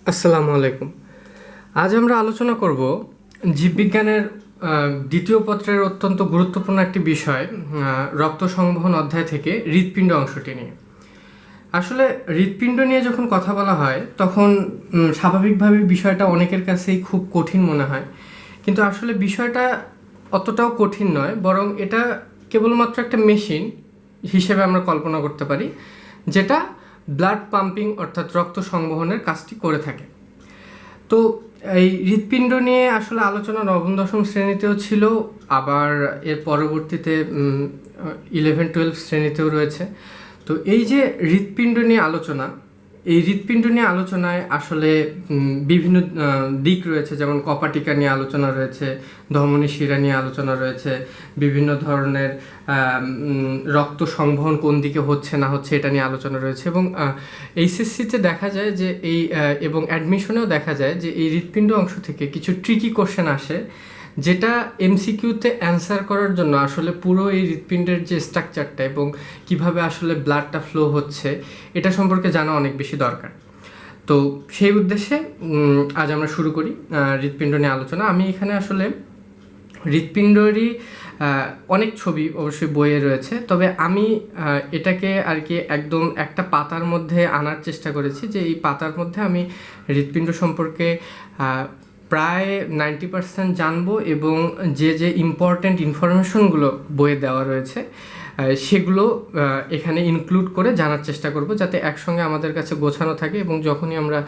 আসসালামু আলাইকুম। আজ আমরা আলোচনা করব জীববিজ্ঞানের দ্বিতীয় পত্রের অত্যন্ত গুরুত্বপূর্ণ একটি বিষয়, রক্ত সংবহন অধ্যায় থেকে হৃৎপিণ্ড অংশটি নিয়ে। আসলে হৃৎপিণ্ড নিয়ে যখন কথা বলা হয় তখন স্বাভাবিকভাবে বিষয়টা অনেকের কাছেই খুব কঠিন মনে হয়, কিন্তু আসলে বিষয়টা অতটাও কঠিন নয়, বরং এটা কেবলমাত্র একটা মেশিন হিসেবে আমরা কল্পনা করতে পারি, যেটা ব্লাড পাম্পিং অর্থাৎ রক্ত সংবহনের কাজটি করে থাকে। তো এই হৃৎপিণ্ড নিয়ে আসলে আলোচনা নবম দশম শ্রেণীতেও ছিল, আবার এর পরবর্তীতে 11-12 শ্রেণীতেও রয়েছে। তো এই যে হৃৎপিণ্ড নিয়ে আলোচনা, এই হৃৎপিণ্ড নিয়ে আলোচনায় আসলে বিভিন্ন দিক রয়েছে, যেমন কপাটিকা নিয়ে আলোচনা রয়েছে, ধমনী শিরা নিয়ে আলোচনা রয়েছে, বিভিন্ন ধরনের রক্ত সংবহন কোন দিকে হচ্ছে না হচ্ছে এটা নিয়ে আলোচনা রয়েছে, এবং এইচএসসিতে দেখা যায় যে এবং অ্যাডমিশনেও দেখা যায় যে এই হৃৎপিণ্ড অংশ থেকে কিছু ট্রিকি কোশ্চেন আসে, যেটা এমসিকিউতে অ্যান্সার করার জন্য আসলে পুরো এই হৃৎপিণ্ডের যে স্ট্রাকচারটা এবং কিভাবে আসলে ব্লাডটা ফ্লো হচ্ছে এটা সম্পর্কে জানা অনেক বেশি দরকার। তো সেই উদ্দেশ্যে আজ আমরা শুরু করি হৃৎপিণ্ড নিয়ে আলোচনা। আমি এখানে আসলে হৃৎপিণ্ডেরই অনেক ছবি অবশ্যই বইয়ে রয়েছে, তবে আমি এটাকে আর কি একদম একটা পাতার মধ্যে আনার চেষ্টা করেছি, যে এই পাতার মধ্যে আমি হৃৎপিণ্ড সম্পর্কে প্রায় 90% জানবো, এবং যে যে ইম্পর্ট্যান্ট ইনফরমেশনগুলো বইয়ে দেওয়া রয়েছে সেগুলো এখানে ইনক্লুড করে জানার চেষ্টা করব, যাতে একসঙ্গে আমাদের কাছে গোছানো থাকে, এবং যখনই আমরা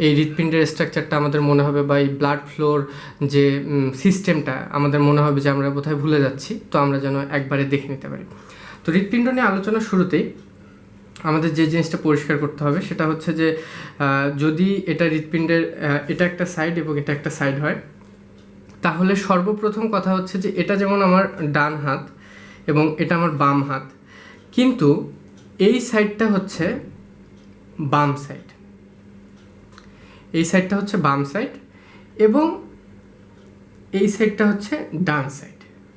এই হৃৎপিণ্ডের স্ট্রাকচারটা আমাদের মনে হবে বা এই ব্লাড ফ্লোর যে সিস্টেমটা আমাদের মনে হবে যে আমরা বোধহয় ভুলে যাচ্ছি, তো আমরা যেন একবারে দেখে নিতে পারি। তো হৃৎপিণ্ড নিয়ে আলোচনা শুরুতেই আমাদের যে জিনিসটা পরিষ্কার করতে হবে সেটা হচ্ছে যে যদি এটা হৃৎপিণ্ডের এটা একটা সাইড এবং এটা একটা সাইড হয়, তাহলে সর্বপ্রথম কথা হচ্ছে যে এটা যেমন আমার ডান হাত এবং এটা আমার বাম হাত, কিন্তু এই সাইডটা হচ্ছে বাম সাইড, এই সাইডটা হচ্ছে বাম সাইড এবং এই সাইডটা হচ্ছে ডান সাইড।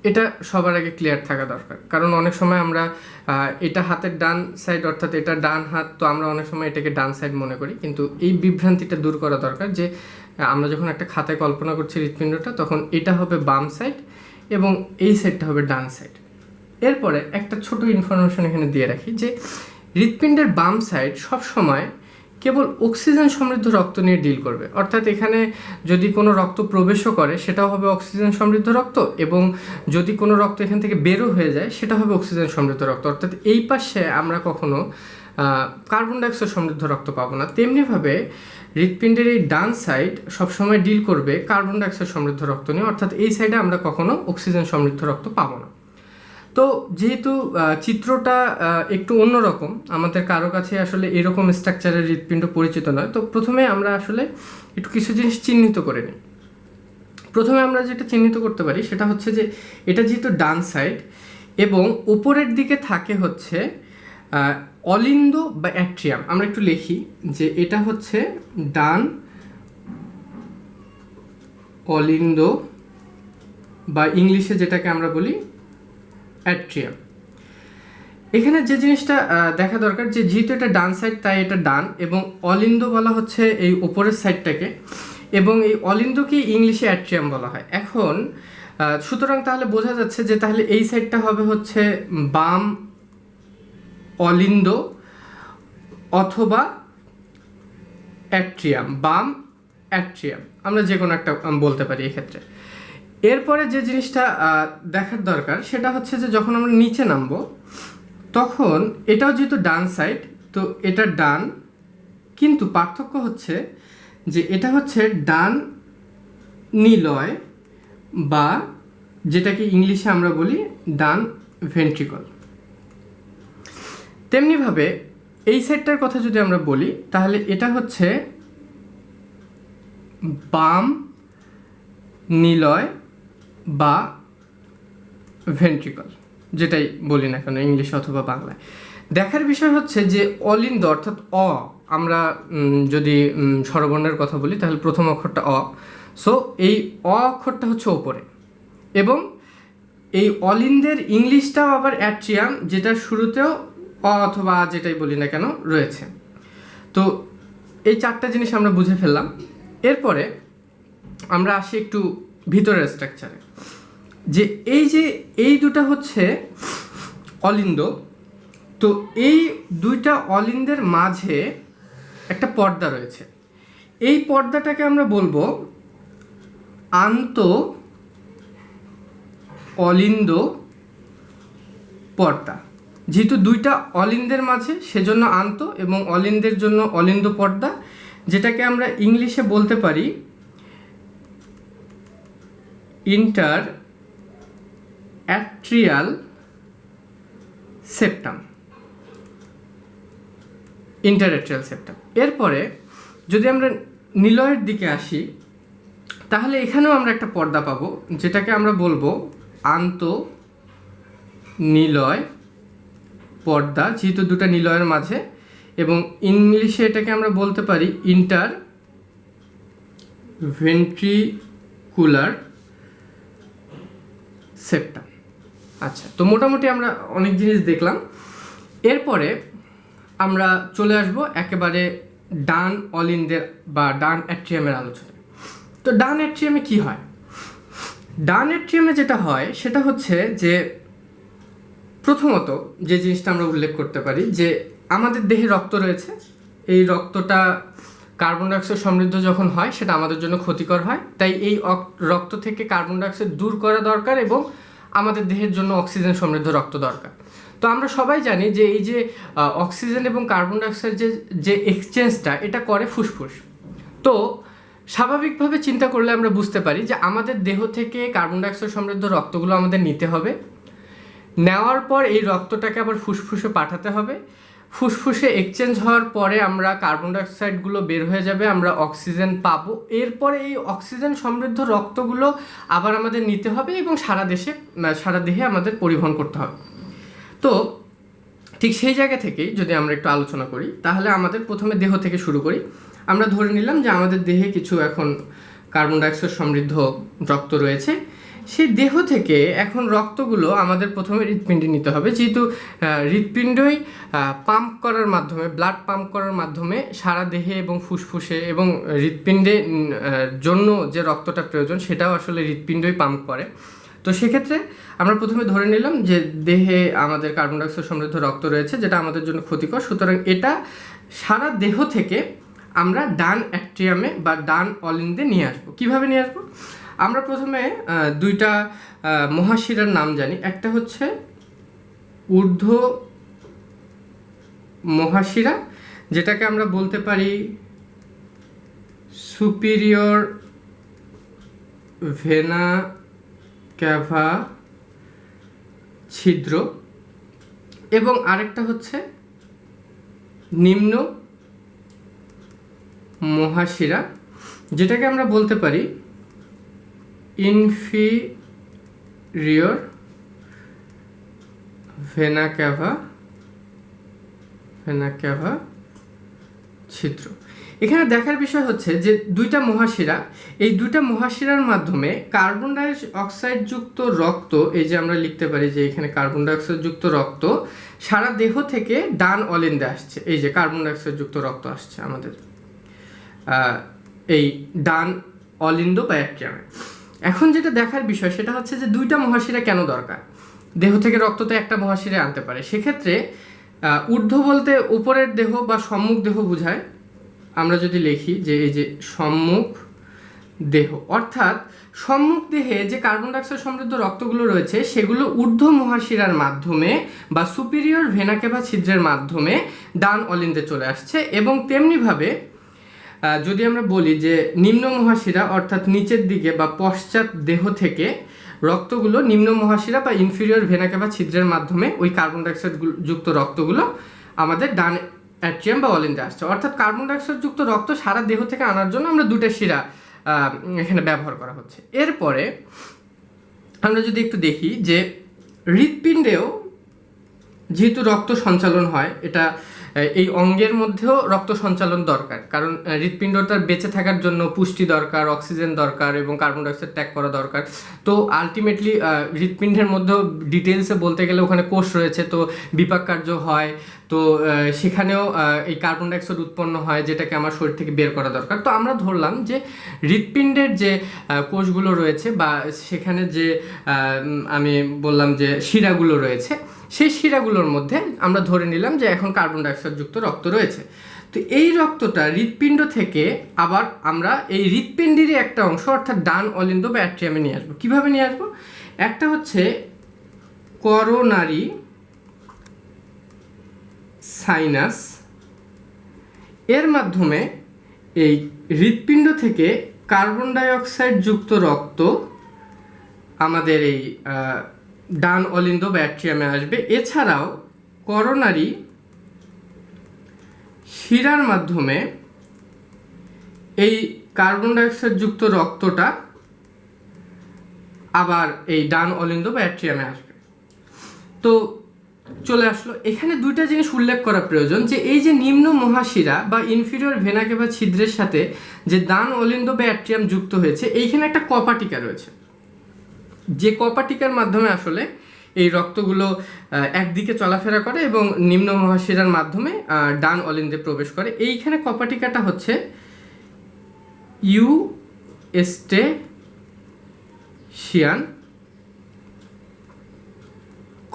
এটা সবার আগে ক্লিয়ার থাকা দরকার, কারণ অনেক সময় আমরা এটা হাতের ডান সাইড অর্থাৎ এটা ডান হাত, তো আমরা অনেক সময় এটাকে ডান সাইড মনে করি, কিন্তু এই বিভ্রান্তিটা দূর করা দরকার যে আমরা যখন একটা খাতায় কল্পনা করছি হৃৎপিণ্ডটা, তখন এটা হবে বাম সাইড এবং এই সাইডটা হবে ডান সাইড। এরপরে একটা ছোট ইনফরমেশন এখানে দিয়ে রাখি যে হৃৎপিণ্ডের বাম সাইড সবসময় কেবল অক্সিজেন সমৃদ্ধ রক্ত নিয়ে ডিল করবে, অর্থাৎ এখানে যদি কোনো রক্ত প্রবেশও করে সেটাও হবে অক্সিজেন সমৃদ্ধ রক্ত, এবং যদি কোনো রক্ত এখান থেকে বেরো হয়ে যায় সেটা হবে অক্সিজেন সমৃদ্ধ রক্ত, অর্থাৎ এই পাশে আমরা কখনো কার্বন ডাইঅক্সাইড সমৃদ্ধ রক্ত পাবো না। তেমনিভাবে হৃৎপিণ্ডের এই ডান সাইড সবসময় ডিল করবে কার্বন ডাইঅক্সাইড সমৃদ্ধ রক্ত নিয়ে, অর্থাৎ এই সাইডে আমরা কখনো অক্সিজেন সমৃদ্ধ রক্ত পাবো না। তো যেহেতু চিত্রটা একটু অন্যরকম, আমাদের কারো কাছে আসলে এরকম স্ট্রাকচারের হৃৎপিণ্ড পরিচিত নয়, তো প্রথমে আমরা আসলে একটু কিছু জিনিস চিহ্নিত করে নিই। প্রথমে আমরা যেটা চিহ্নিত করতে পারি সেটা হচ্ছে যে এটা যেহেতু ডান সাইড এবং উপরের দিকে থাকে হচ্ছে অলিন্দ বা অ্যাট্রিয়াম, আমরা একটু লিখি যে এটা হচ্ছে ডান অলিন্দ বা ইংলিশে যেটাকে আমরা বলি অ্যাট্রিয়াম। এখানে যে জিনিসটা দেখা দরকার যে যেহেতু এটা ডান সাইড তাই এটা ডান, এবং অলিন্দ বলা হচ্ছে এই উপরের সাইডটাকে, এবং এই অলিন্দকে ইংলিশে অ্যাট্রিয়াম বলা হয়। এখন সুতরাং তাহলে বোঝা যাচ্ছে যে তাহলে এই সাইডটা হবে হচ্ছে বাম অলিন্দ অথবা অ্যাট্রিয়াম, বাম অ্যাট্রিয়াম, আমরা যে কোনো একটা বলতে পারি এক্ষেত্রে। এরপরে যে জিনিসটা দেখার দরকার সেটা হচ্ছে যে যখন আমরা নিচে নামবো তখন এটাও যেহেতু ডান সাইড, তো এটা ডান, কিন্তু পার্থক্য হচ্ছে যে এটা হচ্ছে ডান নিলয় বা যেটাকে ইংলিশে আমরা বলি ডান ভেন্ট্রিকল। তেমনিভাবে এই সাইডটার কথা যদি আমরা বলি তাহলে এটা হচ্ছে বাম নিলয় বা ভেন্ট্রিকল, যেটাই বলি না কেন ইংলিশ অথবা বাংলায়। দেখার বিষয় হচ্ছে যে অলিন্দ অর্থাৎ অ, আমরা যদি স্বরবর্ণের কথা বলি তাহলে প্রথম অক্ষরটা অ, সো এই অ অক্ষরটা হচ্ছে ওপরে, এবং এই অলিন্দের ইংলিশটাও আবার অ্যাট্রিয়াম, যেটা শুরুতেও অ অথবা যেটাই বলি না কেন রয়েছে। তো এই চারটা জিনিস আমরা বুঝে ফেললাম। এরপরে আমরা আসি একটু ভিতরের স্ট্রাকচারে, যে এই দুটা হচ্ছে অলিন্দ। তো এই দুইটা অলিন্দের মাঝে একটা পর্দা রয়েছে। এই পর্দাটাকে আমরা বলবো আন্ত অলিন্দ পর্দা। যেহেতু দুইটা অলিন্দের মাঝে, সেজন্য আন্ত, এবং অলিন্দের জন্য অলিন্দ পর্দা, যেটাকে আমরা ইংলিশে বলতে পারি inter atrial septum. Interatrial septum. এরপরে যদি আমরা নিলয়ের দিকে আসি, তাহলে এখানেও আমরা একটা পর্দা পাবো, যেটাকে আমরা বলবো আন্ত নিলয় পর্দা, যেহেতু দুটো নিলয়ের মাঝে, এবং ইংলিশে এটাকে আমরা বলতে পারি ইন্টার ভেন্ট্রিকুলার সেপ্টাম। আচ্ছা, তো মোটামুটি আমরা অনেক জিনিস দেখলাম। এরপরে আমরা চলে আসব একেবারে ডান অলিন্দের বা ডান অ্যাট্রিয়ামের আলোচনায়। তো ডান অ্যাট্রিয়ামে কি হয়? ডান অ্যাট্রিয়ামে যেটা হয় সেটা হচ্ছে যে, প্রথমত যে জিনিসটা আমরা উল্লেখ করতে পারি, যে আমাদের দেহে রক্ত রয়েছে। এই রক্তটা কার্বন ডাইঅক্সাইড সমৃদ্ধ যখন হয়, সেটা আমাদের জন্য ক্ষতিকর হয়। তাই এই রক্ত থেকে কার্বন ডাইঅক্সাইড দূর করা দরকার, এবং আমাদের দেহের জন্য অক্সিজেন সমৃদ্ধ রক্ত দরকার। তো আমরা সবাই জানি যে এই যে অক্সিজেন এবং কার্বন ডাইঅক্সাইড যে এক্সচেঞ্জটা, এটা করে ফুসফুস। তো স্বাভাবিকভাবে চিন্তা করলে আমরা বুঝতে পারি যে আমাদের দেহ থেকে কার্বন ডাইঅক্সাইড সমৃদ্ধ রক্তগুলো আমাদের নিতে হবে। নেওয়ার পর এই রক্তটাকে আবার ফুসফুসে পাঠাতে হবে। ফুসফুসে এক্সচেঞ্জ হওয়ার পরে আমরা কার্বন ডাইঅক্সাইডগুলো বের হয়ে যাবে, আমরা অক্সিজেন পাবো। এরপরে এই অক্সিজেন সমৃদ্ধ রক্তগুলো আবার আমাদের নিতে হবে এবং সারা দেহে আমাদের পরিবহন করতে হবে। তো ঠিক সেই জায়গা থেকেই যদি আমরা একটু আলোচনা করি, তাহলে আমাদের প্রথমে দেহ থেকে শুরু করি। আমরা ধরে নিলাম যে আমাদের দেহে কিছু এখন কার্বন ডাইঅক্সাইড সমৃদ্ধ রক্ত রয়েছে। সেই দেহ থেকে এখন রক্তগুলো আমাদের প্রথমে হৃৎপিণ্ডে নিতে হবে, যেহেতু হৃৎপিণ্ডই পাম্প করার মাধ্যমে, ব্লাড পাম্প করার মাধ্যমে সারা দেহে এবং ফুসফুসে এবং হৃৎপিণ্ডে জন্য যে রক্তটা প্রয়োজন, সেটাও আসলে হৃৎপিণ্ডই পাম্প করে। তো সেক্ষেত্রে আমরা প্রথমে ধরে নিলাম যে দেহে আমাদের কার্বন ডাইঅক্সাইড সমৃদ্ধ রক্ত রয়েছে, যেটা আমাদের জন্য ক্ষতিকর। সুতরাং এটা সারা দেহ থেকে আমরা ডান অ্যাট্রিয়ামে বা ডান অলিন্দে নিয়ে আসবো। কিভাবে নিয়ে আসবো? আমরা প্রথমে দুইটা মহাশিরার নাম জানি। একটা হচ্ছে ঊর্ধ্ব মহাশিরা, যেটাকে আমরা বলতে পারি সুপিরিয়র ভেনা ক্যাভা ছিদ্র, এবং আরেকটা হচ্ছে নিম্ন মহাশিরা, যেটাকে আমরা বলতে পারি ইনফিরিয়র ভেনা ক্যাভা ছিদ্র। এখানে দেখার বিষয় হচ্ছে যে দুইটা মহাশিরা, এই দুইটা মহাশিরার মাধ্যমে কার্বন ডাই অক্সাইড যুক্ত রক্ত, এই যে আমরা লিখতে পারি যে এখানে কার্বন ডাই অক্সাইড যুক্ত রক্ত সারা দেহ থেকে ডান অলিন্দে আসছে। এই যে কার্বন ডাই অক্সাইড যুক্ত রক্ত আসছে আমাদের এই ডান অলিন্দ বা অ্যাট্রিয়ামে। এখন যেটা দেখার বিষয় সেটা হচ্ছে যে দুইটা মহাশিরা কেন দরকার? দেহ থেকে রক্ত তো একটা মহাশিরা আনতে পারে। সেক্ষেত্রে ঊর্ধ্ব বলতে উপরের দেহ বা সম্মুখ দেহ বোঝায়। আমরা যদি লিখি যে এই যে সম্মুখ দেহ, অর্থাৎ সম্মুখ দেহে যে কার্বন ডাইঅক্সাইড সমৃদ্ধ রক্তগুলো রয়েছে, সেগুলো ঊর্ধ্ব মহাশিরার মাধ্যমে বা সুপিরিয়র ভেনা ক্যাভা ছিদ্রের মাধ্যমে ডান অলিন্দে চলে আসছে। এবং তেমনিভাবে যদি আমরা বলি যে নিম্ন মহাশিরা, অর্থাৎ নিচের দিকে বা পশ্চাৎ দেহ থেকে রক্তগুলো নিম্ন মহাশিরা বা ইনফিরিয়র ভেনা ক্যাভা ছিদ্রের মাধ্যমে ওই কার্বন ডাইঅক্সাইড যুক্ত রক্তগুলো আমাদের ডান অ্যাট্রিয়াম বা অলিন্দে আসছে। অর্থাৎ কার্বন ডাইঅক্সাইড যুক্ত রক্ত সারা দেহ থেকে আনার জন্য আমরা দুটো শিরা এখানে ব্যবহার করা হচ্ছে। এরপরে আমরা যদি একটু দেখি যে হৃৎপিণ্ডেও যেহেতু রক্ত সঞ্চালন হয়, এটা এই অঙ্গের মধ্যেও রক্ত সঞ্চালন দরকার, কারণ হৃৎপিণ্ডটার বেঁচে থাকার জন্য পুষ্টি দরকার, অক্সিজেন দরকার এবং কার্বন ডাইঅক্সাইড ত্যাগ করা দরকার। তো আলটিমেটলি হৃৎপিণ্ডের মধ্যেও ডিটেলসে বলতে গেলে ওখানে কোষ রয়েছে, তো বিপাক কার্য হয়। তো সেখানেও এই কার্বন ডাইঅক্সাইড উৎপন্ন হয়, যেটাকে আমার শরীর থেকে বের করা দরকার। তো আমরা ধরলাম যে হৃৎপিণ্ডের যে কোষগুলো রয়েছে বা সেখানে যে আমি বললাম যে শিরাগুলো রয়েছে, সেই শিরাগুলোর মধ্যে আমরা ধরে নিলাম যে এখন কার্বন ডাইঅক্সাইড যুক্ত রক্ত রয়েছে। তো এই রক্তটা হৃৎপিণ্ড থেকে আবার আমরা এই হৃৎপিণ্ডেরই একটা অংশ অর্থাৎ ডান অলিন্দ বা অ্যাট্রিয়ামে নিয়ে আসবো। কীভাবে নিয়ে আসবো? একটা হচ্ছে করোনারি সাইনাস, এর মাধ্যমে এই হৃৎপিণ্ড থেকে কার্বন ডাইঅক্সাইড যুক্ত রক্ত আমাদের এই ডান অলিন্দ বা অ্যাট্রিয়ামে আসবে। এছাড়াও করোনারি শিরার মাধ্যমে এই কার্বন ডাইঅক্সাইড যুক্ত রক্তটা আবার এই ডান অলিন্দ বা অ্যাট্রিয়ামে আসবে। তো চলে আসলো। এখানে দুইটা জিনিস উল্লেখ করা প্রয়োজন যে এই যে নিম্ন মহাশিরা বা ইনফিরিয়র ভেনা কেভা ছিদ্রের সাথে যে ডান অলিন্দ বা অ্যাট্রিয়াম যুক্ত হয়েছে, এইখানে একটা কপাটিকা রয়েছে, যে কপাটিকার মাধ্যমে আসলে এই রক্তগুলো একদিকে চলাফেরা করে এবং নিম্ন মহাশিরার মাধ্যমে ডান অলিন্দে প্রবেশ করে। এইখানে কপাটিকাটা হচ্ছে ইউস্টেশিয়ান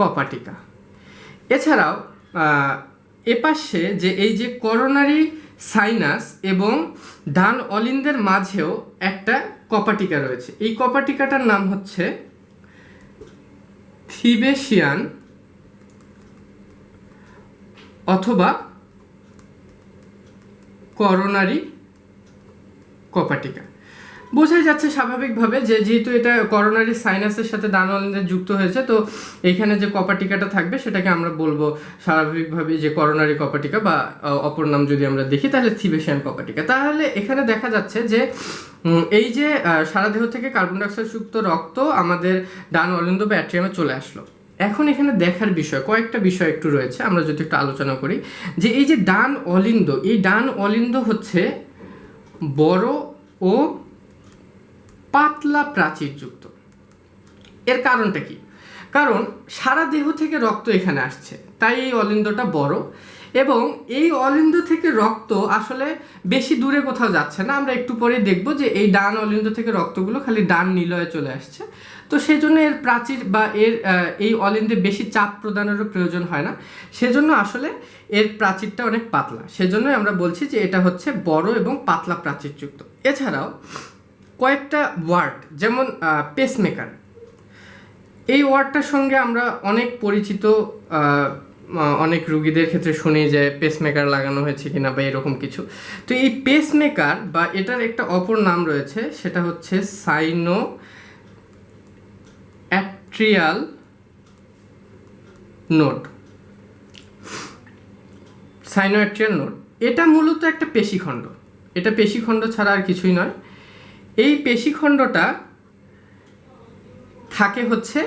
কপাটিকা। এছাড়াও এপাশে যে এই যে করোনারি সাইনাস এবং ডান অলিন্দের মাঝেও একটা কপাটিকা রয়েছে। এই কপাটিকাটার নাম হচ্ছে থিবেশিয়ান অথবা করোনারি কপাটিকা। বোঝাই যাচ্ছে স্বাভাবিকভাবে যে যেহেতু এটা করোনারি সাইনাসের সাথে ডান অলিন্দে যুক্ত হয়েছে, তো এইখানে যে কপাটিকাটা থাকবে সেটাকে আমরা বলবো স্বাভাবিকভাবে যে করোনারি কপাটিকা, বা অপর নাম যদি আমরা দেখি তাহলে থিবেশিয়ান কপাটিকা। তাহলে এখানে দেখা যাচ্ছে যে এই যে সারা দেহ থেকে কার্বন ডাইঅক্সাইড যুক্ত রক্ত আমাদের ডান অলিন্দ বা অ্যাট্রিয়ামে চলে আসলো। এখন এখানে দেখার বিষয় কয়েকটা বিষয় একটু রয়েছে, আমরা যদি একটু আলোচনা করি যে এই যে ডান অলিন্দ, এই ডান অলিন্দ হচ্ছে বড় ও পাতলা প্রাচীরযুক্ত। এর কারণটা কি? কারণ সারা দেহ থেকে রক্ত এখানে আসছে, তাই এই অলিন্দটা বড়, এবং এই অলিন্দ থেকে রক্ত আসলে বেশি দূরে কোথাও যাচ্ছে না। আমরা একটু পরে দেখব যে এই ডান অলিন্দ থেকে রক্তগুলো খালি ডান নিলয়ে চলে আসছে। তো সেজন্য এর প্রাচীর বা এই অলিন্দে বেশি চাপ প্রদানেরও প্রয়োজন হয় না, সেজন্য আসলে এর প্রাচীরটা অনেক পাতলা। সেজন্যই আমরা বলছি যে এটা হচ্ছে বড় এবং পাতলা প্রাচীরযুক্ত। এছাড়াও কয়েকটা ওয়ার্ড, যেমন পেসমেকার, এই ওয়ার্ডটার সঙ্গে আমরা অনেক পরিচিত, অনেক রুগীদের ক্ষেত্রে শুনি যে পেসমেকার লাগানো হয়েছে কিনা বা এরকম কিছু। তো এই পেসমেকার বা এটার একটা অপর নাম রয়েছে, সেটা হচ্ছে সাইনো অ্যাট্রিয়াল নোড। সাইনো অ্যাট্রিয়াল নোড এটা মূলত একটা পেশিখণ্ড, এটা পেশিখণ্ড ছাড়া আর কিছুই নয়। এই পেশিখণ্ডটা থাকে হচ্ছে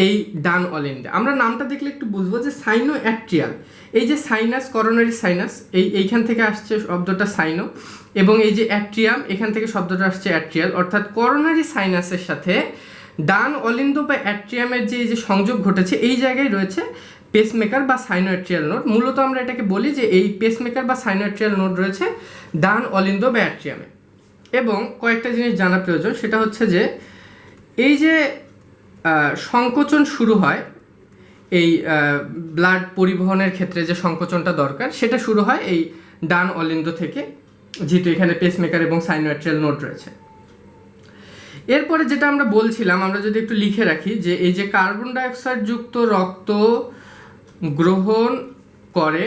এই ডান অলিন্দে। আমরা নামটা দেখলে একটু বুঝবো যে সাইনো অ্যাট্রিয়াল, এই যে সাইনাস, করোনারি সাইনাস, এইখান থেকে আসছে শব্দটা সাইনো, এবং এই যে অ্যাট্রিয়াম, এখান থেকে শব্দটা আসছে অ্যাট্রিয়াল, অর্থাৎ করোনারি সাইনাসের সাথে ডান অলিন্দ বা অ্যাট্রিয়ামের যে এই যে সংযোগ ঘটেছে, এই জায়গায় রয়েছে পেসমেকার বা সাইনো অ্যাট্রিয়াল নোড। মূলত আমরা এটাকে বলি যে এই পেসমেকার বা সাইনো অ্যাট্রিয়াল নোড রয়েছে ডান অলিন্দ বা অ্যাট্রিয়ামে। এবং কয়েকটা জিনিস জানা প্রয়োজন, সেটা হচ্ছে যে এই যে সংকোচন শুরু হয়, এই ব্লাড পরিবহনের ক্ষেত্রে যে সংকোচনটা দরকার, সেটা শুরু হয় এই ডান অলিন্দ থেকে, যেহেতু এখানে পেসমেকার এবং সাইনো অ্যাট্রিয়াল নোড রয়েছে। এরপরে যেটা আমরা বলছিলাম, আমরা যদি একটু লিখে রাখি যে এই যে কার্বন ডাইঅক্সাইড যুক্ত রক্ত গ্রহণ করে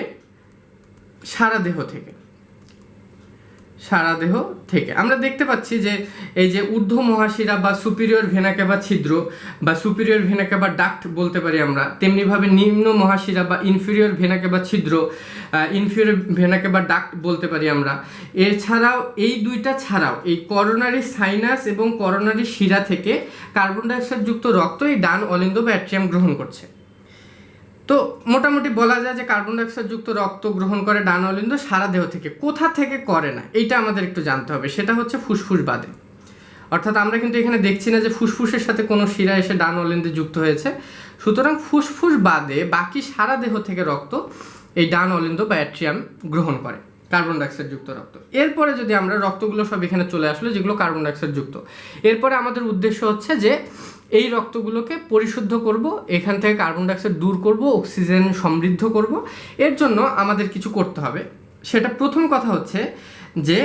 সারা দেহ থেকে, সারা দেহ থেকে আমরা দেখতে পাচ্ছি যে এই যে ঊর্ধ্ব মহাশিরা বা সুপিরিয়র ভেনা কেভা ছিদ্র বা সুপিরিয়র ভেনা কেভা ডাক্ট বলতে পারি আমরা, তেমনিভাবে নিম্ন মহাশিরা বা ইনফিরিয়র ভেনা কেভা ছিদ্র, ইনফিরিয়র ভেনা কেভা ডাক্ট বলতে পারি আমরা। এছাড়াও এই দুইটা ছাড়াও এই করোনারি সাইনাস এবং করোনারি শিরা থেকে কার্বন ডাইঅক্সাইড যুক্ত রক্ত এই ডান অলিন্দ বা অ্যাট্রিয়াম গ্রহণ করছে। তো মোটামুটি বলা যায় যে কার্বন ডাইঅক্সাইড যুক্ত রক্ত গ্রহণ করে ডান অলিন্দ সারা দেহ থেকে। কোথা থেকে করে না এইটা আমাদের একটু জানতে হবে, সেটা হচ্ছে ফুসফুস বাদে। অর্থাৎ আমরা কিন্তু এখানে দেখছি না যে ফুসফুসের সাথে কোনো শিরা এসে ডান অলিন্দে যুক্ত হয়েছে, সুতরাং ফুসফুস বাদে বাকি সারা দেহ থেকে রক্ত এই ডান অলিন্দ বা অ্যাট্রিয়াম গ্রহণ করে কার্বন ডাইঅক্সাইড যুক্ত রক্ত। এরপরে যদি আমরা রক্তগুলো সব এখানে চলে আসলো যেগুলো কার্বন ডাইঅক্সাইড যুক্ত, এরপরে আমাদের উদ্দেশ্য হচ্ছে যে এই রক্তগুলোকে পরিশুদ্ধ করব, এখান থেকে কার্বন ডাইঅক্সাইড দূর করব, অক্সিজেন সমৃদ্ধ করব। এর জন্য আমাদের কিছু করতে হবে। সেটা প্রথম কথা হচ্ছে যে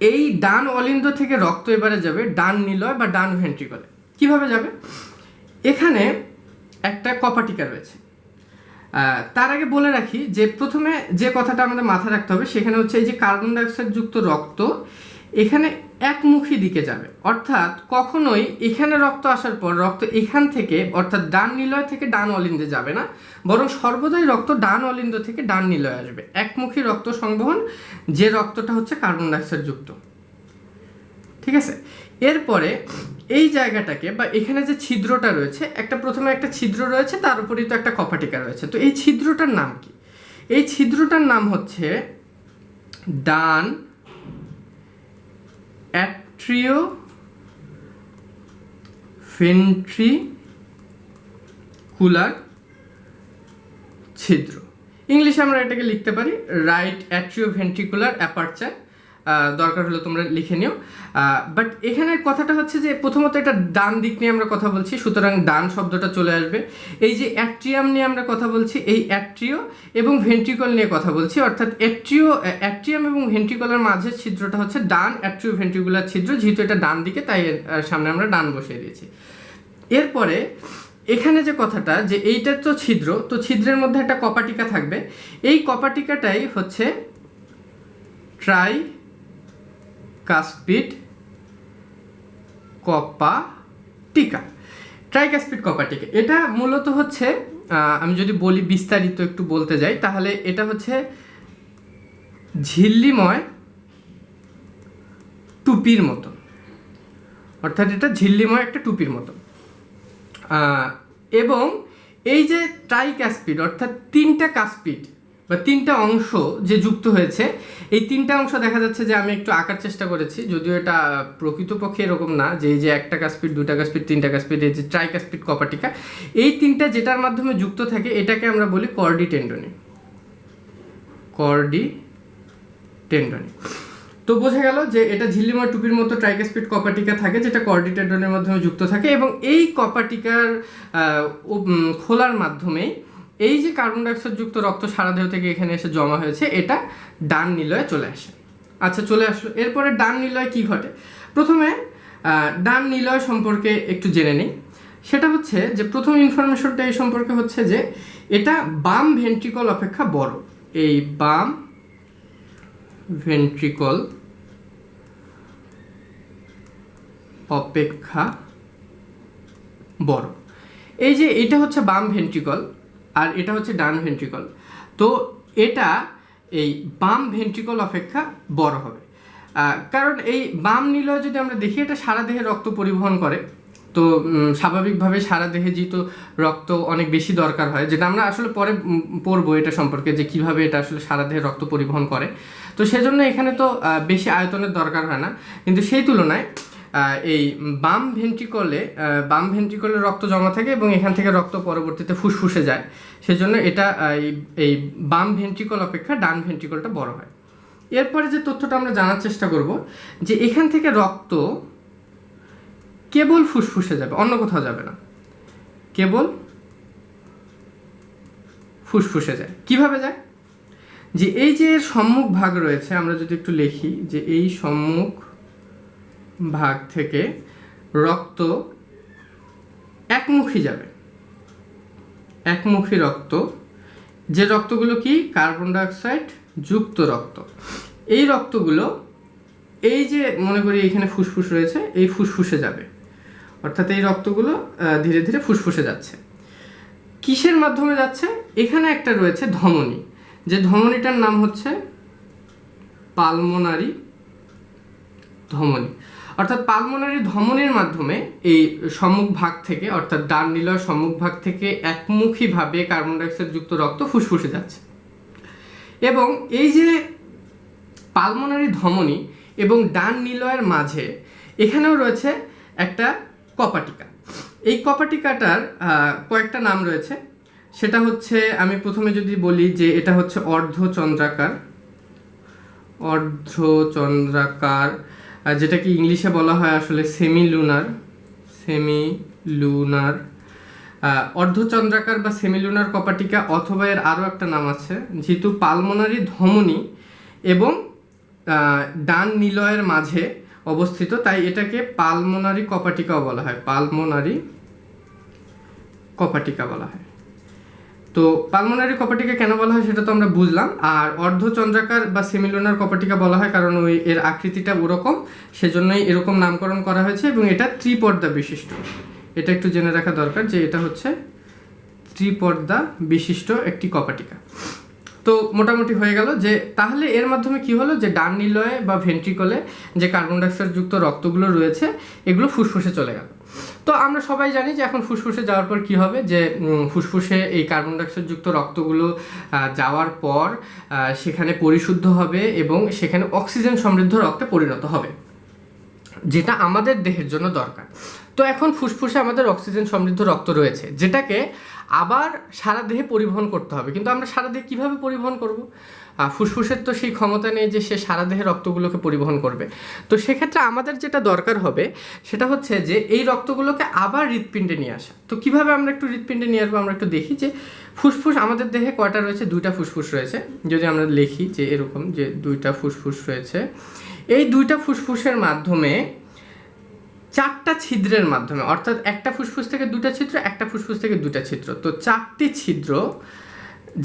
এই ডান অলিন্দ থেকে রক্ত এবারে যাবে ডান নিলয় বা ডান ভেন্ট্রিকলে। কিভাবে যাবে? এখানে একটা কপাটিকা রয়েছে। তার আগে বলে রাখি যে প্রথমে যে কথাটা আমাদের মাথায় রাখতে হবে সেখানে হচ্ছে এই যে কার্বন ডাইঅক্সাইড যুক্ত রক্ত এখানে একমুখী দিকে যাবে, অর্থাৎ কখনোই এখানে রক্ত আসার পর রক্ত এখান থেকে অর্থাৎ ডান নিলয় থেকে ডান অলিন্দে যাবে না, বরং সর্বদাই রক্ত ডান অলিন্দ থেকে ডান নিলয়ে আসবে। একমুখী রক্ত সংবহন, যে রক্তটা হচ্ছে কার্বন ডাইঅক্সাইড যুক্ত। ঠিক আছে, এরপরে এই জায়গাটাকে বা এখানে যে ছিদ্রটা রয়েছে, প্রথমে একটা ছিদ্র রয়েছে, তার উপরেই তো একটা কপাটিকা রয়েছে। তো এই ছিদ্রটার নাম কি? এই ছিদ্রটার নাম হচ্ছে ডান অ্যাট্রিও ভেন্ট্রিকুলার ছিদ্র। ইংলিশে আমরা এটাকে লিখতে পারি রাইট অ্যাট্রিও ভেন্ট্রিকুলার অ্যাপারচার, দরকার হলে তোমরা লিখে নিও। বাট এখানে কথাটা হচ্ছে যে প্রথমত এটা ডান দিক নিয়ে আমরা কথা বলছি, সুতরাং ডান শব্দটা চলে আসবে। এই যে অ্যাট্রিয়াম নিয়ে আমরা কথা বলছি, এই অ্যাট্রিও এবং ভেন্ট্রিকল নিয়ে কথা বলছি, অর্থাৎ অ্যাট্রিয়াম এবং ভেন্ট্রিকলের মাঝের ছিদ্রটা হচ্ছে ডান অ্যাট্রিও ভেন্ট্রিকুলার ছিদ্র। যেহেতু এটা ডান দিকে তাই সামনে আমরা ডান বসিয়ে দিয়েছি। এরপরে এখানে যে কথাটা যে এইটা তো ছিদ্র, তো ছিদ্রের মধ্যে একটা কপাটিকা থাকবে। এই কপাটিকাটাই হচ্ছে ট্রাইকাসপিড কপাটিকা। ট্রাইকাসপিড কপাটিকা এটা মূলত হচ্ছে, আমি যদি বলি বিস্তারিত একটু বলতে যাই, তাহলে এটা হচ্ছে ঝিল্লিময় টুপির মতো, অর্থাৎ এটা ঝিল্লিময় একটা টুপির মতো। এবং এই যে ট্রাইকাসপিড অর্থাৎ তিনটা কাসপিড বা তিনটা অংশ যে যুক্ত হয়েছে, এই তিনটা অংশ দেখা যাচ্ছে যে আমি একটু আঁকার চেষ্টা করেছি, যদিও এটা প্রকৃতপক্ষে এরকম না যে এই যে একটা কাসপিড, দুটা কাসপিড, তিনটা কাসপিড, এই যে ট্রাইকাসপিড কপাটিকা, এই তিনটা যেটার মাধ্যমে যুক্ত থাকে এটাকে আমরা বলি কর্ডি টেন্ডনি। তো বোঝা গেল যে এটা ঝিল্লিময় টুপির মতো ট্রাইকাসপিড কপাটিকা থাকে যেটা কর্ডি টেন্ডনের মাধ্যমে যুক্ত থাকে, এবং এই কপাটিকার খোলার মাধ্যমে এই যে কার্বন ডাইঅক্সাইড যুক্ত রক্ত সারা দেহ থেকে এখানে এসে জমা হয়েছে এটা ডান নিলয়ে চলে আসে। আচ্ছা, চলে আসলো। এরপরে ডান নিলয়ে কি ঘটে? প্রথমে ডান নিলয় সম্পর্কে একটু জেনে নিই। সেটা হচ্ছে যে প্রথম ইনফরমেশনটা এই সম্পর্কে হচ্ছে যে এটা বাম ভেন্ট্রিকল অপেক্ষা বড়। এই বাম ভেন্ট্রিকল অপেক্ষা বড়। এই যে এটা হচ্ছে বাম ভেন্ট্রিকল আর এটা হচ্ছে ডান ভেন্ট্রিকল, তো এটা এই বাম ভেন্ট্রিকল অপেক্ষা বড় হবে। কারণ এই বাম নিলয় যদি আমরা দেখি এটা সারা দেহে রক্ত পরিবহন করে, তো স্বাভাবিকভাবে সারা দেহে যেহেতু রক্ত অনেক বেশি দরকার হয়, যেটা আমরা আসলে পরে পড়বো এটা সম্পর্কে যে কিভাবে এটা আসলে সারা দেহে রক্ত পরিবহন করে, তো সেজন্য এখানে তো বেশি আয়তনের দরকার হয় না। কিন্তু সেই তুলনায় এই বাম ভেন্ট্রিকলে রক্ত জমা থাকে এবং এখান থেকে রক্ত পরবর্তীতে ফুসফুসে যায়, সেজন্য এটা এই বাম ভেন্ট্রিকল অপেক্ষা ডান ভেন্ট্রিকলটা বড় হয়। এরপরে যে তথ্যটা আমরা জানার চেষ্টা করব যে এখান থেকে রক্ত কেবল ফুসফুসে যাবে, অন্য কোথাও যাবে না, কেবল ফুসফুসে যায়। কিভাবে যায়? যে এই যে সম্মুখ ভাগ রয়েছে, আমরা যদি একটু লিখি যে এই সম্মুখ ভাগ থেকে রক্ত একমুখী যাবে, একমুখী রক্ত, যে রক্তগুলো কি কার্বন ডাইঅক্সাইড যুক্ত রক্ত। এই রক্তগুলো এই যে মনে করি এখানে ফুসফুস রয়েছে, এই ফুসফুসে যাবে, অর্থাৎ এই রক্তগুলো ধীরে ধীরে ফুসফুসে যাচ্ছে। কিসের মাধ্যমে যাচ্ছে? এখানে একটা রয়েছে ধমনী, যে ধমনীটার নাম হচ্ছে পালমোনারি ধমনী। অর্থাৎ পালমোনারি ধমনীর মাধ্যমে এই সম্মুখ ভাগ থেকে অর্থাৎ ডান নিলয় সম্মুখ ভাগ থেকে একমুখীভাবে কার্বন ডাইঅক্সাইড যুক্ত রক্ত ফুসফুসে যাচ্ছে। এবং এই যে পালমোনারি ধমনী এবং ডান নিলয়ের মাঝে এখানেও রয়েছে একটা কপাটিকা। এই কপাটিকাটার কয়েকটা নাম রয়েছে, সেটা হচ্ছে, আমি প্রথমে যদি বলি যে এটা হচ্ছে অর্ধচন্দ্রাকার, অর্ধচন্দ্রাকার, যেটাকে ইংলিশে বলা হয় আসলে সেমিলুনার অর্ধচন্দ্রাকার বা সেমিলুনার কপাটিকা, অথবা এর আরও একটা নাম আছে, যেহেতু পালমোনারি ধমনী এবং ডান নিলয়ের মাঝে অবস্থিত, তাই এটাকে পালমোনারি কপাটিকাও বলা হয়, পালমোনারি কপাটিকা বলা হয়। তো পালমোনারি কপাটিকা কেন বলা হয় সেটা তো আমরা বুঝলাম। আর অর্ধচন্দ্রাকার বা সেমিলুনার কপাটিকা বলা হয় কারণ ওই এর আকৃতিটা ওরকম, সেজন্যই এরকম নামকরণ করা হয়েছে, এবং এটা ত্রিপর্দা বিশিষ্ট। এটা একটু জেনে রাখা দরকার যে এটা হচ্ছে ত্রিপর্দা বিশিষ্ট একটি কপাটিকা। তো মোটামুটি হয়ে গেল যে তাহলে এর মাধ্যমে কি হলো, যে ডান নিলয়ে বা ভেন্ট্রিকলে যে কার্বন ডাইঅক্সাইড যুক্ত রক্তগুলো রয়েছে এগুলো ফুসফুসে চলে গেল। তো আমরা সবাই জানি যে এখন ফুসফুসে যাওয়ার পর কি হবে, যে ফুসফুসে এই কার্বন ডাইঅক্সাইড যুক্ত রক্তগুলো যাওয়ার পর সেখানে পরিশুদ্ধ হবে এবং সেখানে অক্সিজেন সমৃদ্ধ রক্তে পরিণত হবে, যেটা আমাদের দেহের জন্য দরকার। তো এখন ফুসফুসে আমাদের অক্সিজেন সমৃদ্ধ রক্ত রয়েছে, যেটাকে আবার সারা দেহে পরিবহন করতে হবে। কিন্তু আমরা সারা দেহে কীভাবে পরিবহন করব? ফুসফুসের তো সেই ক্ষমতা নেই যে সে সারা দেহে রক্তগুলোকে পরিবহন করবে। তো সেক্ষেত্রে আমাদের যেটা দরকার হবে সেটা হচ্ছে যে এই রক্তগুলোকে আবার হৃৎপিণ্ডে নিয়ে আসা। তো কিভাবে আমরা একটু হৃৎপিণ্ডে নিয়ে আসবো, আমরা একটু দেখি যে ফুসফুস আমাদের দেহে কয়টা রয়েছে, 2টা ফুসফুস রয়েছে। যদি আমরা লিখি যে এরকম যে 2টা ফুসফুস রয়েছে, এই 2টা ফুসফুসের মাধ্যমে 4টা ছিদ্রের মাধ্যমে, অর্থাৎ একটা ফুসফুস থেকে 2টা ছিদ্র, একটা ফুসফুস থেকে 2টা ছিদ্র, তো 4টি ছিদ্র,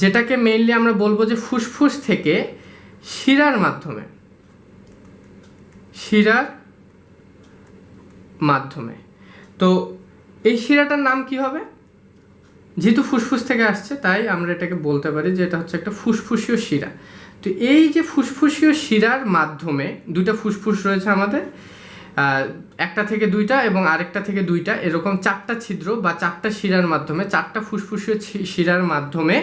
যেটাকে মেইনলি আমরা বলবো যে ফুসফুস থেকে শিরার মাধ্যমে। তো এই শিরাটার নাম কি হবে? যেহেতু ফুসফুস থেকে আসছে তাই আমরা এটাকে বলতে পারি যে এটা হচ্ছে একটা ফুসফুসীয় শিরা। তো এই যে ফুসফুসীয় শিরার মাধ্যমে 2টা ফুসফুস রয়েছে আমাদের, একটা থেকে 2টা এবং আরেকটা থেকে 2টা, এরকম 4টা ছিদ্র বা 4টা শিরার মাধ্যমে, 4টা ফুসফুসীয় শিরার মাধ্যমে,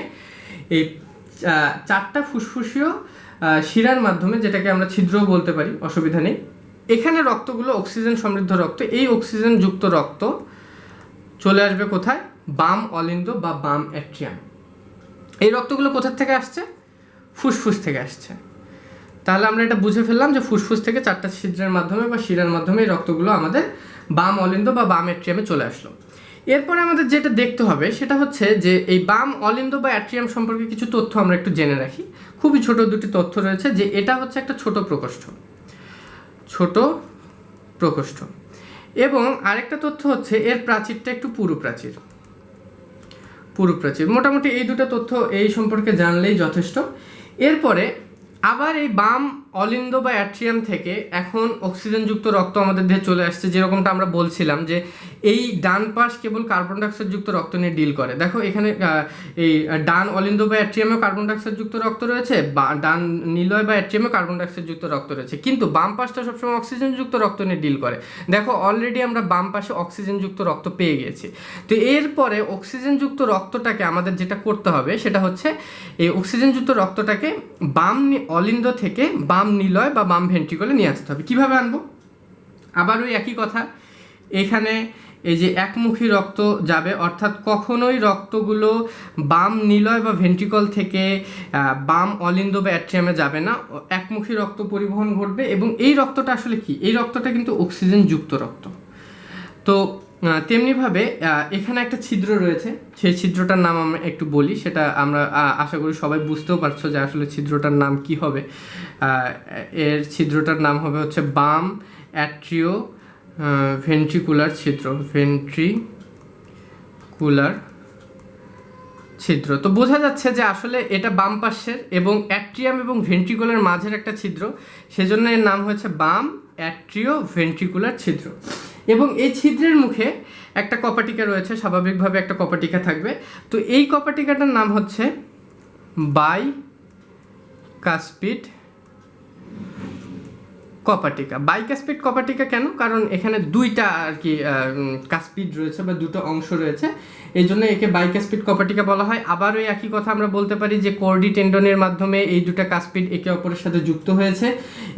এই 4টা ফুসফুসীয় শিরার মাধ্যমে, যেটাকে আমরা ছিদ্রও বলতে পারি, অসুবিধা নেই, এখানে রক্তগুলো অক্সিজেন সমৃদ্ধ রক্ত, এই অক্সিজেন যুক্ত রক্ত চলে আসবে কোথায়? বাম অলিন্দ বা বাম অ্যাট্রিয়াম। এই রক্তগুলো কোথা থেকে আসছে? ফুসফুস থেকে আসছে। তাহলে আমরা এটা বুঝে ফেললাম যে ফুসফুস থেকে 4টা ছিদ্রের মাধ্যমে বা শিরার মাধ্যমে এই রক্তগুলো আমাদের বাম অলিন্দ বা বাম অ্যাট্রিয়ামে চলে আসলো। এরপরে আমাদের যেটা দেখতে হবে সেটা হচ্ছে যে এই বাম অলিন্দ বা অ্যাট্রিয়াম সম্পর্কে কিছু তথ্য আমরা একটু জেনে রাখি। খুবই ছোট 2টি তথ্য রয়েছে, যে এটা হচ্ছে একটা ছোট প্রকোষ্ঠ, এবং আরেকটা তথ্য হচ্ছে এর প্রাচীরটা একটু পুরু প্রাচীর। মোটামুটি এই 2টা তথ্য এই সম্পর্কে জানলেই যথেষ্ট। এরপরে আবার এই বাম অলিন্দ বা অ্যাট্রিয়াম থেকে এখন অক্সিজেনযুক্ত রক্ত আমাদের দেহে চলে আসছে, যেরকমটা আমরা বলছিলাম যে এই ডান পাশ কেবল কার্বন ডাইঅক্সাইড যুক্ত রক্ত নিয়ে ডিল করে। দেখো এখানে এই ডান অলিন্দ বা অ্যাট্রিয়ামেও কার্বন ডাইঅক্সাইড যুক্ত রক্ত রয়েছে, বা ডান নিলয় বা অ্যাট্রিয়ামেও কার্বন ডাইঅক্সাইড যুক্ত রক্ত রয়েছে, কিন্তু বাম পাশটা সবসময় অক্সিজেনযুক্ত রক্ত নিয়ে ডিল করে। দেখো অলরেডি আমরা বাম পাশে অক্সিজেনযুক্ত রক্ত পেয়ে গেছি। তো এরপরে অক্সিজেনযুক্ত রক্তটাকে আমাদের যেটা করতে হবে সেটা হচ্ছে এই অক্সিজেনযুক্ত রক্তটাকে বাম অলিন্দ থেকে বাম নিলয় বা বাম ভেন্ট্রিকলে নিয়ে আসতে হবে। কিভাবে আনবো? আবার ওই একই কথা, এখানে এই যে একমুখী রক্ত যাবে, অর্থাৎ কখনোই রক্তগুলো বাম নিলয় বা ভেন্ট্রিকল থেকে বাম অলিন্দ বা অ্যাট্রিয়ামে যাবে না, একমুখী রক্ত পরিবহন ঘটবে। এবং এই রক্তটা আসলে কি? এই রক্তটা কিন্তু অক্সিজেনযুক্ত রক্ত। তো তেমনিভাবে এখানে একটা ছিদ্র রয়েছে, সেই ছিদ্রটার নাম আমরা একটু বলি, সেটা আমরা আশা করি সবাই বুঝতেও পারছো যে আসলে ছিদ্রটার নাম কি হবে। এর ছিদ্রটার নাম হবে হচ্ছে বাম অ্যাট্রিও ভেন্ট্রিকুলার ছিদ্র। তো বোঝা যাচ্ছে যে আসলে এটা বাম পাশের এবং অ্যাট্রিয়াম এবং ভেন্ট্রিকুলার মাঝের একটা ছিদ্র, সেজন্য এর নাম হয়েছে বাম অ্যাট্রিও ভেন্ট্রিকুলার ছিদ্র। এবং এই ছিদ্রের মুখে একটা কপাটিকা রয়েছে, স্বাভাবিকভাবে একটা কপাটিকা থাকবে। তো এই কপাটিকাটার নাম হচ্ছে বাইকাসপিড কপাটিকা। বাইকাসপিড কপাটিকা কেন? কারণ এখানে দুইটা আর কি কাসপিড রয়েছে বা দুটো অংশ রয়েছে, এই জন্য একে বাইকাসপিড কপাটিকা বলা হয়। আবার ওই একই কথা আমরা বলতে পারি যে কর্ডি টেন্ডনের মাধ্যমে এই দুটো কাসপিড একে অপরের সাথে যুক্ত হয়েছে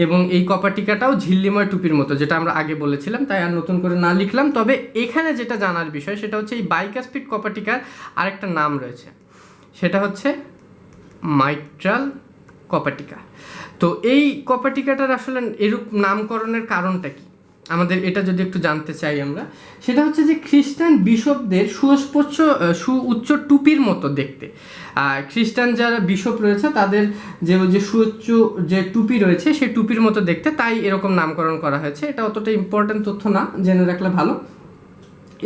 এবং এই কপাটিকাটাও ঝিল্লিময় টুপির মতো, যেটা আমরা আগে বলেছিলাম, তাই আর নতুন করে না লিখলাম। তবে এখানে যেটা জানার বিষয় সেটা হচ্ছে এই বাইকাসপিড কপাটিকার আরেকটা নাম রয়েছে, সেটা হচ্ছে মাইট্রাল কপাটিকা। তো এই কপাটিকাটার আসলে এরূপ নামকরণের কারণটা কি, আমাদের এটা যদি একটু জানতে চাই আমরা, সেটা হচ্ছে যে খ্রিস্টান বিশপদের সুউচ্চ টুপির মতো দেখতে। খ্রিস্টান যারা বিশপ রয়েছে তাদের যে ওই যে সুউচ্চ যে টুপি রয়েছে সেই টুপির মতো দেখতে, তাই এরকম নামকরণ করা হয়েছে। এটা অতটা ইম্পর্ট্যান্ট তথ্য না, জেনে রাখলে ভালো।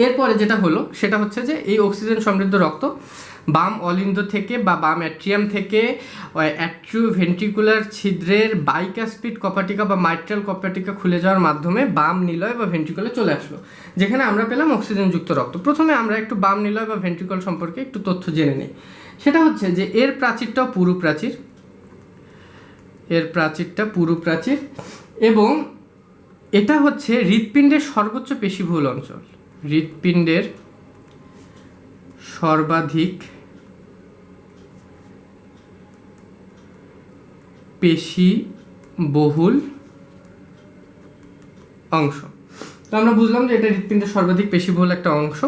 এরপরে যেটা হলো সেটা হচ্ছে যে এই অক্সিজেন সমৃদ্ধ রক্ত বাম অলিন্দ থেকে বা বাম অ্যাট্রিয়াম থেকে অ্যাট্রিওভেন্ট্রিকুলার ছিদ্রের বাইকাসপিড কপাটিকা বা মাইট্রাল কপাটিকা খুলে যাওয়ার মাধ্যমে বাম নিলয় বা ভেন্ট্রিকলে চলে আসলো, যেখানে আমরা পেলাম অক্সিজেনযুক্ত রক্ত। প্রথমে আমরা একটু বাম নিলয় বা ভেন্ট্রিকল সম্পর্কে একটু তথ্য জেনে নিই। সেটা হচ্ছে যে এর প্রাচীরটাও পুরু প্রাচীর, এবং এটা হচ্ছে হৃৎপিণ্ডের সর্বোচ্চ পেশিবহুল অঞ্চল, হৃৎপিণ্ডের সর্বাধিক পেশিবহুল অংশ। তো আমরা বুঝলাম যে এটা হৃৎপিণ্ডের সর্বাধিক পেশিবহুল একটা অংশ।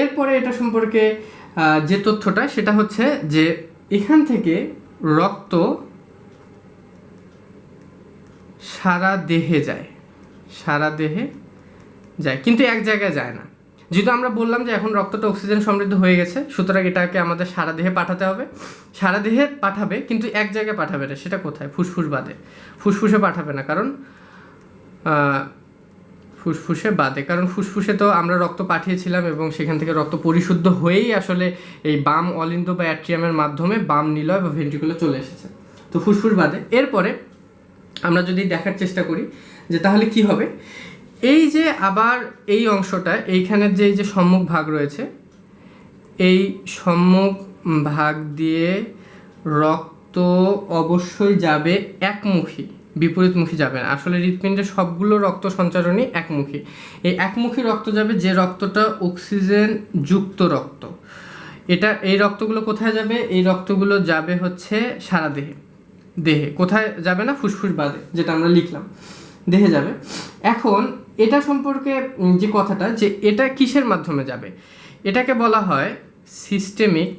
এরপরে এটা সম্পর্কে যে তথ্যটা সেটা হচ্ছে যে এখান থেকে রক্ত সারা দেহে যায়, কিন্তু এক জায়গায় যায় না। যেহেতু আমরা বললাম যে এখন রক্তটা অক্সিজেন সমৃদ্ধ হয়ে গেছে, সুতরাং এটাকে আমাদের সারা দেহে পাঠাতে হবে। সারা দেহে পাঠাবে, কিন্তু এক জায়গায় পাঠাবে না। সেটা কোথায়? ফুসফুস বাদে। ফুসফুসে পাঠাবে না, কারণ ফুসফুসে তো আমরা রক্ত পাঠিয়েছিলাম এবং সেখান থেকে রক্ত পরিশুদ্ধ হয়েই আসলে এই বাম অলিন্দ বা অ্যাট্রিয়ামের মাধ্যমে বাম নিলয় বা ভেন্ট্রিকুলে চলে এসেছে, তো ফুসফুস বাদে। এরপরে আমরা যদি দেখার চেষ্টা করি যে তাহলে কি হবে, এই যে আবার এই অংশটা, এইখানের যে এই যে সম্মুখ ভাগ রয়েছে, এই সম্মুখ ভাগ দিয়ে রক্ত অবশ্যই যাবে একমুখী, বিপরীতমুখী যাবে না। আসলে হৃৎপিণ্ডের সবগুলো রক্ত সঞ্চারণই একমুখী। এই একমুখী রক্ত যাবে, যে রক্তটা অক্সিজেন যুক্ত রক্ত। এই রক্তগুলো কোথায় যাবে? এই রক্তগুলো যাবে হচ্ছে সারা দেহে। কোথায় যাবে না? ফুসফুস বাদে, যেটা আমরা লিখলাম, দেহে যাবে। এখন এটা সম্পর্কে যে কথাটা, যে এটা কিসের মাধ্যমে যাবে, এটাকে বলা হয় সিস্টেমিক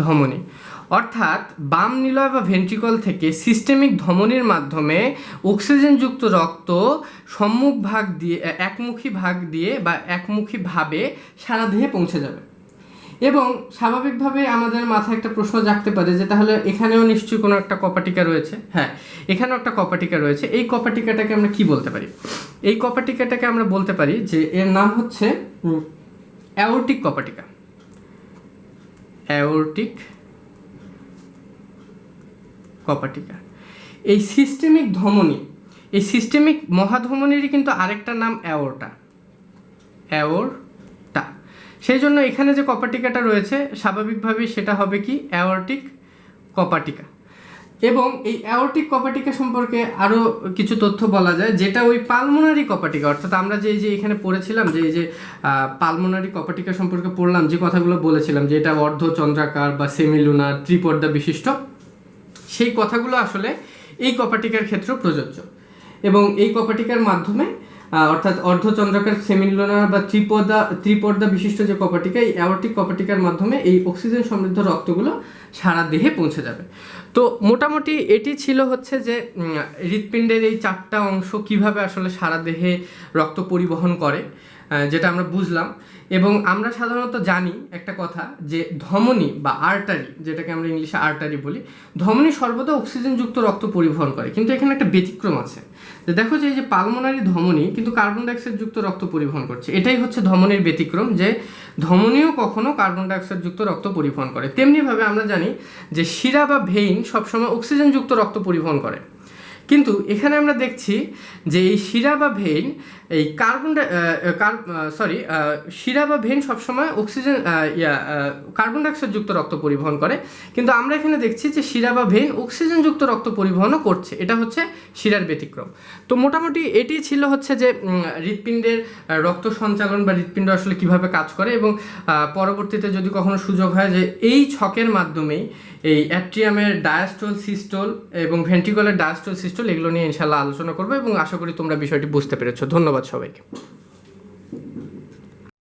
ধমনী। অর্থাৎ বাম নিলয় বা ভেন্ট্রিকল থেকে সিস্টেমিক ধমনীর মাধ্যমে অক্সিজেনযুক্ত রক্ত সম্মুখ ভাগ দিয়ে একমুখীভাবে সারা দেহে পৌঁছে যাবে। এবং স্বাভাবিকভাবে আমাদের মাথায় একটা প্রশ্ন জাগতে পারে যে তাহলে এখানেও নিশ্চয়ই কোনো একটা কপাটিকা রয়েছে। হ্যাঁ, এখানেও একটা কপাটিকা রয়েছে। এই কপাটিকাটাকে আমরা কি বলতে পারি? এই কপাটিকাটাকে আমরা বলতে পারি যে এর নাম হচ্ছে অ্যাওর্টিক কপাটিকা। এই সিস্টেমিক ধমনী, এই সিস্টেমিক মহাধমনীরই কিন্তু আরেকটা নাম অ্যাওর্টা। সেই জন্য এখানে যে কপাটিকাটা রয়েছে স্বাভাবিকভাবেই সেটা হবে কি? অ্যাওর্টিক কপাটিকা। এবং এই অ্যাওর্টিক কপাটিকা সম্পর্কে আরও কিছু তথ্য বলা যায়, যেটা ওই পালমোনারি কপাটিকা, অর্থাৎ আমরা যে এখানে পড়েছিলাম যে এই যে পালমোনারি কপাটিকা সম্পর্কে পড়লাম, যে কথাগুলো বলেছিলাম যে এটা অর্ধচন্দ্রাকার বা সেমিলুনার ত্রিপর্দা বিশিষ্ট, সেই কথাগুলো আসলে এই কপাটিকার ক্ষেত্রেও প্রযোজ্য। এবং এই কপাটিকার মাধ্যমে অর্থাৎ অর্ধচন্দ্রাকার, সেমিলুনার বা ত্রিপর্দা বিশিষ্ট যে কপাটিকা, এই অ্যাওর্টিক কপাটিকার মাধ্যমে এই অক্সিজেন সমৃদ্ধ রক্তগুলো সারা দেহে পৌঁছে যাবে। তো মোটামুটি এটি ছিল হচ্ছে যে হৃৎপিণ্ডের এই চারটা অংশ কিভাবে আসলে সারা দেহে রক্ত পরিবহন করে, যেটা আমরা বুঝলাম। এবং আমরা সাধারণত জানি একটা কথা যে ধমনী বা আর্টারি, যেটাকে আমরা ইংলিশে আর্টারি বলি, ধমনী সর্বদা অক্সিজেনযুক্ত রক্ত পরিবহন করে। কিন্তু এখানে একটা ব্যতিক্রম আছে, যে দেখো যে এই যে পালমোনারি ধমনী কিন্তু কার্বন ডাইঅক্সাইড যুক্ত রক্ত পরিবহন করছে। এটাই হচ্ছে ধমনীর ব্যতিক্রম, যে ধমনীও কখনো কার্বন ডাইঅক্সাইড যুক্ত রক্ত পরিবহন করে। তেমনিভাবে আমরা জানি যে শিরা বা ভেইন সবসময় অক্সিজেনযুক্ত রক্ত পরিবহন করে, কিন্তু এখানে আমরা দেখছি যে এই শিরা বা ভেইন এই শিরা বা ভেইন সবসময় অক্সিজেন কার্বন ডাইঅক্সাইড যুক্ত রক্ত পরিবহন করে, কিন্তু আমরা এখানে দেখছি যে শিরা বা ভেইন অক্সিজেন যুক্ত রক্ত পরিবহনও করছে। এটা হচ্ছে শিরার ব্যতিক্রম। তো মোটামুটি এটি ছিল হচ্ছে যে হৃৎপিণ্ডের রক্ত সঞ্চালন বা হৃৎপিণ্ড আসলে কিভাবে কাজ করে, এবং পরবর্তীতে যদি কখনো সুযোগ হয় যে এই ছকের মাধ্যমেই এই অ্যাট্রিয়ামের ডায়াস্টোল, সিস্টোল এবং ভেন্ট্রিকলের ডায়াস্টোল, সিস্টোল এগুলো নিয়ে ইনশাল্লাহ আলোচনা করবো, এবং আশা করি তোমরা বিষয়টি বুঝতে পেরেছো। ধন্যবাদ সবাইকে।